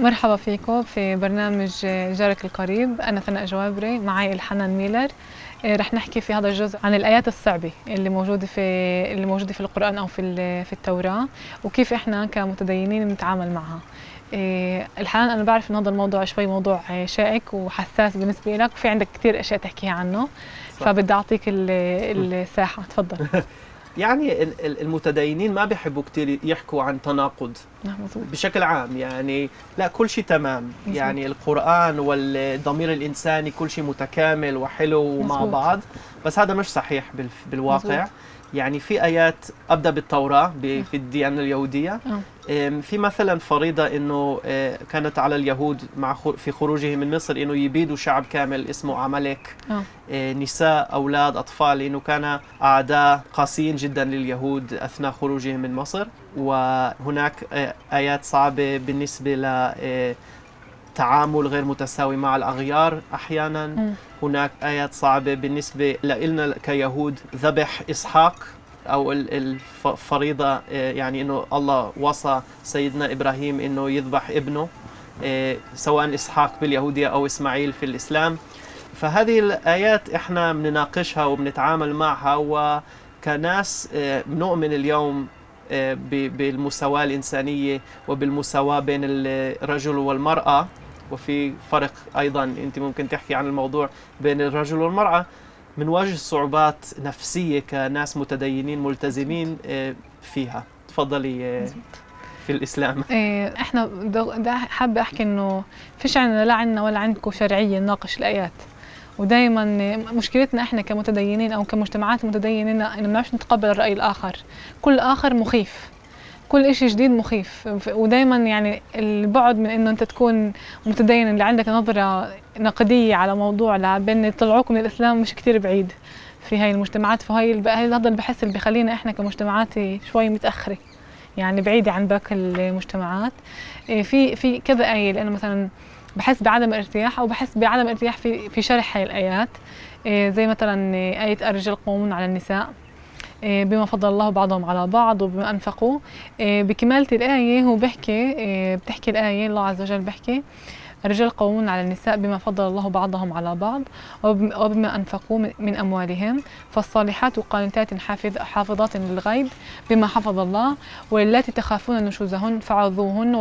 مرحبا فيكم في برنامج جارك القريب. أنا ثناء جوابري، معي الحنان ميلر. رح نحكي في هذا الجزء عن الآيات الصعبة اللي موجودة في القرآن أو في التوراة، وكيف إحنا كمتدينين بنتعامل معها. الحنان، أنا بعرف إن هذا الموضوع شوي موضوع شائك وحساس بالنسبة لك، وفي عندك كتير أشياء تحكيها عنه، فبدي أعطيك الساحة. تفضل. يعني المتدينين ما بيحبوا كتير يحكوا عن تناقض بشكل عام، يعني لا، كل شيء تمام. يعني القرآن والضمير الإنساني كل شيء متكامل وحلو مع بعض، بس هذا مش صحيح بالواقع. مزبوط. يعني في آيات أبدأ بالتوراة في الديانة اليهودية. في مثلا فريضة إنه كانت على اليهود في خروجهم من مصر إنه يبيدوا شعب كامل اسمه عماليق، نساء، أولاد، أطفال، لأنه كان أعداء قاسيين جدا لليهود أثناء خروجهم من مصر. وهناك آيات صعبة بالنسبة لتعامل غير متساوي مع الأغيار أحيانا. هناك آيات صعبة بالنسبة لنا كيهود، ذبح إسحاق أو الفريضة، يعني إنه الله وصى سيدنا إبراهيم إنه يذبح ابنه، سواء إسحاق باليهودية أو إسماعيل في الإسلام. فهذه الآيات إحنا بنناقشها وبنتعامل معها، وكناس بنؤمن اليوم بالمساواة الإنسانية وبالمساواة بين الرجل والمرأة. وفي فرق أيضا، أنت ممكن تحكي عن الموضوع بين الرجل والمرأة. بنواجه صعوبات نفسية كناس متدينين ملتزمين فيها. تفضلي. في الإسلام إحنا حابة أحكي إنه فيش عنا لا عنا ولا عندكم شرعية نناقش الآيات. ودايما مشكلتنا إحنا كمتدينين أو كمجتمعات متدينين إنه ما بنعرفش نتقبل الرأي الآخر. كل آخر مخيف، كل إشي جديد مخيف. ودايما يعني البعد من إنه أنت تكون متدين، اللي عندك نظرة نقدية على موضوع بين يطلعوك من الإسلام، مش كتير بعيد في هاي المجتمعات. هذا اللي بحس اللي بخلينا إحنا كمجتمعات شوي متأخرة، يعني بعيدة عن باقي المجتمعات. في كذا آية، لأنه مثلا بحس بعدم ارتياح، أو بحس بعدم ارتياح في شرح هاي الآيات. زي مثلا آية الرجال قوامون على النساء بما فضل الله بعضهم على بعض وبما أنفقوا. بكمالة الآية هو بتحكي الآية، الله عز وجل بحكي الرجال قوامون على النساء بما فضل الله بعضهم على بعض وبما أنفقوا من أموالهم، فالصالحات قانتات حافظات للغيب بما حفظ الله، واللاتي تخافون نشوزهن فعظوهن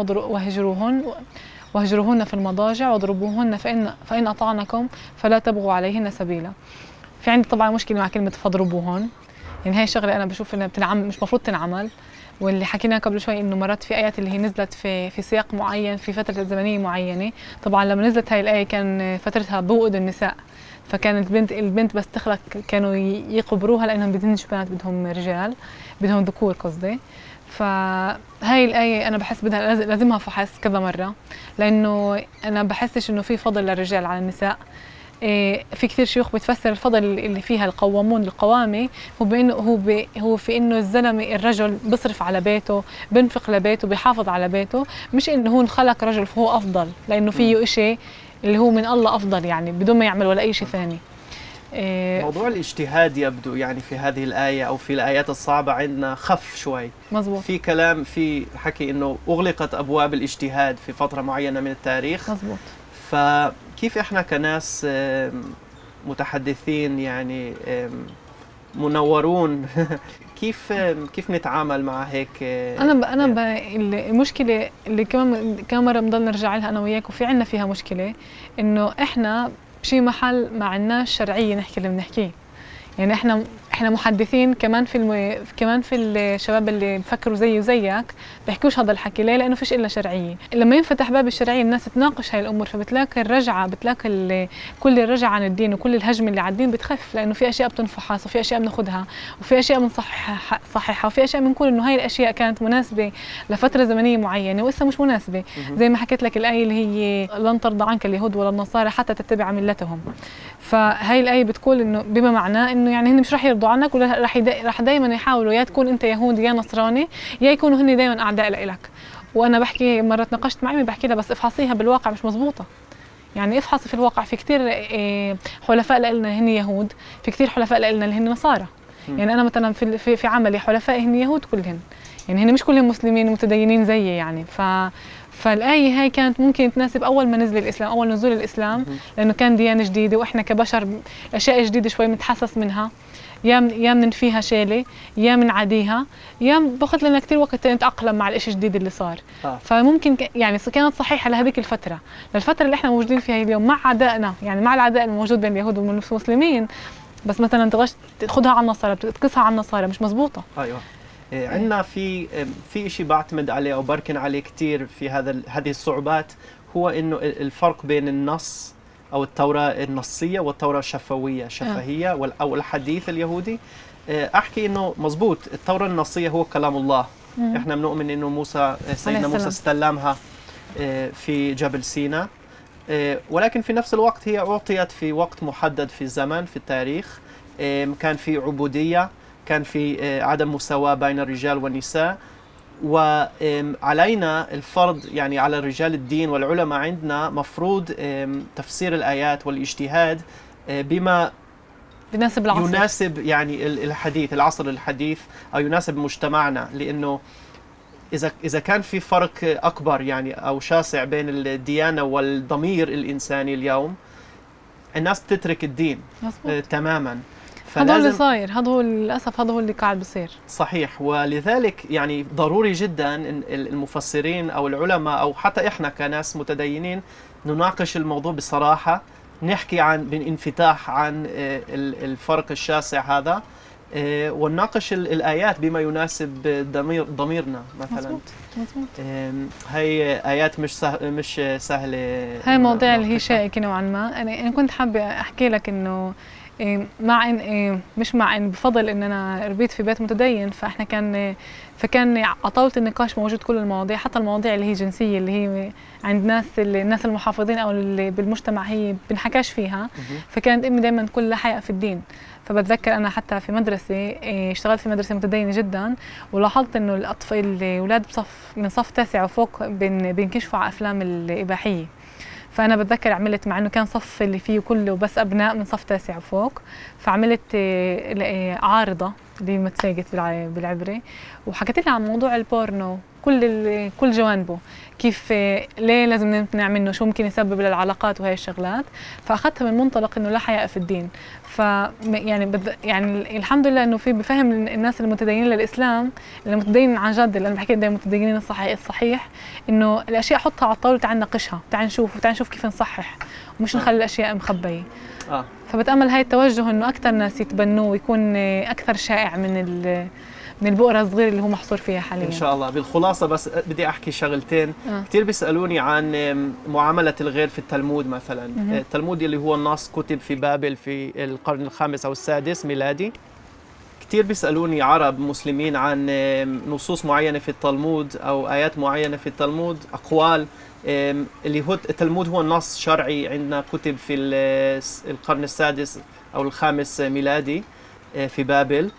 واهجروهن في المضاجع واضربوهن فإن أطعنكم فلا تبغوا عليهن سبيلا. في عندي طبعا مشكلة مع كلمة فاضربوهن، يعني هاي شغلة أنا بشوف إنها مش مفروض تنعمل. واللي حكيناه قبل شوي إنه مرات في آيات اللي هي نزلت في سياق معين في فترة زمنية معينة. طبعا لما نزلت هاي الآية كان فترتها بوؤد النساء، فكانت البنت بس تخلق كانوا يقبروها لأنهم بدهنش بنات، بدهم رجال، بدهم ذكور قصدي. فهاي الآية أنا بحس بدها لازمها فحص كذا مرة، لأنه أنا بحسش إنه في فضل للرجال على النساء. في كثير شيوخ بتفسر الفضل اللي فيها القوامون القوامي هو بانه هو في انه الزلمه الرجل بيصرف على بيته، بينفق لبيته، بيحافظ على بيته، مش انه هو انخلق رجل فهو افضل لانه فيه شيء اللي هو من الله افضل، يعني بدون ما يعمل ولا اي شيء ثاني. موضوع الاجتهاد يبدو يعني في هذه الآية أو في الآيات الصعبة عندنا خف شوي. مزبوط. في كلام، في حكي إنه أغلقت أبواب الاجتهاد في فترة معينة من التاريخ. مزبوط. فكيف إحنا كناس متحدثين يعني منورون كيف نتعامل مع هيك؟ المشكلة اللي كمان مرة بنضل نرجع لها أنا وياك، وفي عنا فيها مشكلة إنه إحنا بشي محل ما عندناش شرعية نحكي اللي بنحكيه. يعني احنا محدثين كمان كمان في الشباب اللي بفكروا زي وزيك بيحكوش هذا الحكي. ليه؟ لانه فيش الا شرعيه. لما ينفتح باب الشرعيه الناس تناقش هاي الامور، فبتلاقي الرجعه، كل الرجعه عن الدين وكل الهجم اللي على الدين بتخف، لانه في اشياء بتنفحص وفي اشياء بناخذها وفي اشياء بنصححها وفي اشياء بنقول انه هاي الاشياء كانت مناسبه لفتره زمنيه معينه وإسا مش مناسبه. زي ما حكيت لك الايه اللي هي لن ترضى عنك اليهود ولا النصارى حتى تتبع ملتهم. فهاي الايه بتقول انه بما معناه انه يعني هن مش رح يرضوا عنك، ولا رح دائما يحاولوا يا تكون انت يهودي يا نصراني، يا يكونوا هن دائما اعداء لك. وانا بحكي مره تناقشت مع امي بحكي لها بس افحصيها بالواقع مش مزبوطه. يعني افحصي في الواقع، في كثير حلفاء لنا هن يهود، في كثير حلفاء لنا اللي هن نصارى. يعني انا مثلا في عملي حلفائي هن يهود كلهن، يعني هن مش كلهم مسلمين متدينين زيي يعني. فالآية هاي كانت ممكن تناسب أول ما نزل الإسلام، أول نزول الإسلام، لأنه كان ديانة جديدة وإحنا كبشر أشياء جديدة شوي بنتحسس منها، يا مننفيها شيلة، يا منعاديها، يا باخذ لنا كثير وقت نتأقلم مع الإشي الجديد اللي صار. فممكن يعني كانت صحيحة لهذيك الفترة، للفترة اللي إحنا موجودين فيها اليوم مع عدائنا، يعني مع العداء الموجود بين اليهود والمسلمين. بس مثلا تغش تاخذها على النصارى، تقيسها على النصارى، مش مزبوطة. ايوه. عندنا في شيء بعتمد عليه او بركن عليه كثير في هذه الصعوبات، هو انه الفرق بين النص او التوراة النصية والتوراة الشفوية شفهية او الحديث اليهودي. احكي انه مزبوط، التوراة النصية هو كلام الله. احنا بنؤمن انه سيدنا موسى استلمها في جبل سيناء، ولكن في نفس الوقت هي أعطيت في وقت محدد في الزمن في التاريخ. كان في عبودية، كان في عدم مساواة بين الرجال والنساء، وعلينا الفرض يعني على رجال الدين والعلماء عندنا مفروض تفسير الآيات والاجتهاد بما يناسب العصر، يناسب يعني العصر الحديث، أو يناسب مجتمعنا. لأنه إذا كان في فرق أكبر يعني أو شاسع بين الديانة والضمير الإنساني اليوم، الناس بتترك الدين تماماً. هذا اللي صاير، هذا هو للأسف، هذا هو اللي قاعد بصير. صحيح. ولذلك يعني ضروري جدا إن المفسرين أو العلماء أو حتى إحنا كناس متدينين نناقش الموضوع بصراحة، نحكي بانفتاح عن الفرق الشاسع هذا، ونناقش الآيات بما يناسب ضميرنا مثلا. مزبوط. هي آيات مش سهلة. هاي مواضيع اللي هي شائكة نوعا ما. أنا كنت حابة أحكي لك إنه مع إن مش مع إن بفضل إن أنا ربيت في بيت متدين، فكان على طاولة النقاش موجود كل المواضيع، حتى المواضيع اللي هي جنسية، اللي هي عند الناس المحافظين أو اللي بالمجتمع هي بنحكاش فيها. فكانت أمي دائما تقول لا حياء في الدين. فبتذكر أنا حتى في مدرسة، اشتغلت في مدرسة متدينة جدا، ولاحظت إنه الأولاد من صف 9 وفوق بينكشفوا على أفلام الإباحية. فأنا بتذكر عملت، مع إنه كان صف اللي فيه كله بس أبناء من صف 9 وفوق، فعملت عارضة اللي متساقط بالعبري، وحكيت لها عن موضوع البورنو كل جوانبه، كيف ليه لازم نمنع منه، شو ممكن يسبب للعلاقات وهي الشغلات. فأخذتها من منطلق إنه لا حياء في الدين. يعني الحمد لله إنه في بفهم الناس المتدينين للإسلام، المتدينين عن جد، اللي أنا بحكي دايما المتدينين الصحيح، إنه الأشياء حطها على الطاولة، تعال نناقشها، تعال نشوف كيف نصحح، ومش نخلي الأشياء مخبية. فبتأمل هاي التوجه إنه أكثر ناس يتبنوه ويكون أكثر شائع من البؤرة الصغيرة اللي هو محصور فيها حاليا. إن شاء الله. بالخلاصة بس بدي أحكي شغلتين. كثير بيسألوني عن معاملة الغير في التلمود مثلا. التلمود اللي هو النص كتب في بابل في القرن الخامس أو السادس ميلادي. كثير بيسألوني عرب مسلمين عن نصوص معينة في التلمود أو آيات معينة في التلمود، أقوال اللي هو التلمود هو نص شرعي عندنا كتب في القرن السادس أو الخامس ميلادي في بابل.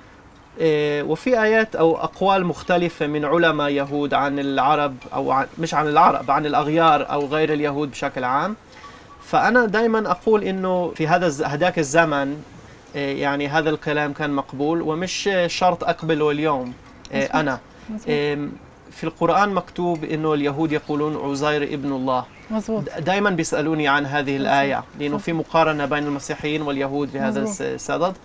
وفي آيات أو أقوال مختلفة من علماء يهود عن العرب، أو مش عن العرب، عن الأغيار أو غير اليهود بشكل عام. فأنا دائما أقول إنه في هذاك الزمن يعني هذا الكلام كان مقبول، ومش شرط أقبله اليوم. أنا في القرآن مكتوب إنه اليهود يقولون عزير ابن الله. مزبوط. دائما بيسألوني عن هذه الآية، لأنه في مقارنة بين المسيحيين واليهود في هذا الصدد.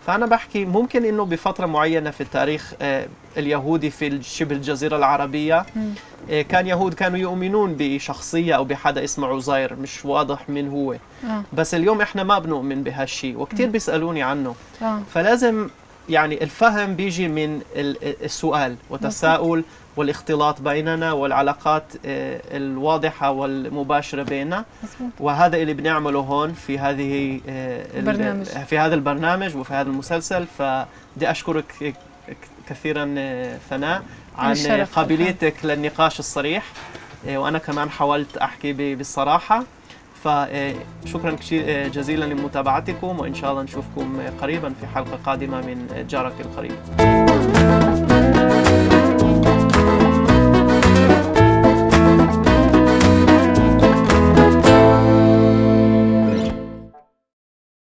فأنا بحكي ممكن إنه بفترة معينة في التاريخ اليهودي في شبه الجزيرة العربية كانوا يؤمنون بشخصية أو بحدا اسمه عزير، مش واضح من هو. بس اليوم إحنا ما بنؤمن بهالشيء، وكتير بيسألوني عنه. فلازم يعني الفهم بيجي من السؤال والتساؤل والاختلاط بيننا والعلاقات الواضحة والمباشرة بيننا. وهذا اللي بنعمله هون في هذا البرنامج وفي هذا المسلسل. فبدي أشكرك كثيرا فناء عن قابليتك للنقاش الصريح، وأنا كمان حاولت أحكي بالصراحة. فشكرا جزيلا لمتابعتكم، وإن شاء الله نشوفكم قريبا في حلقة قادمة من جارك القريب.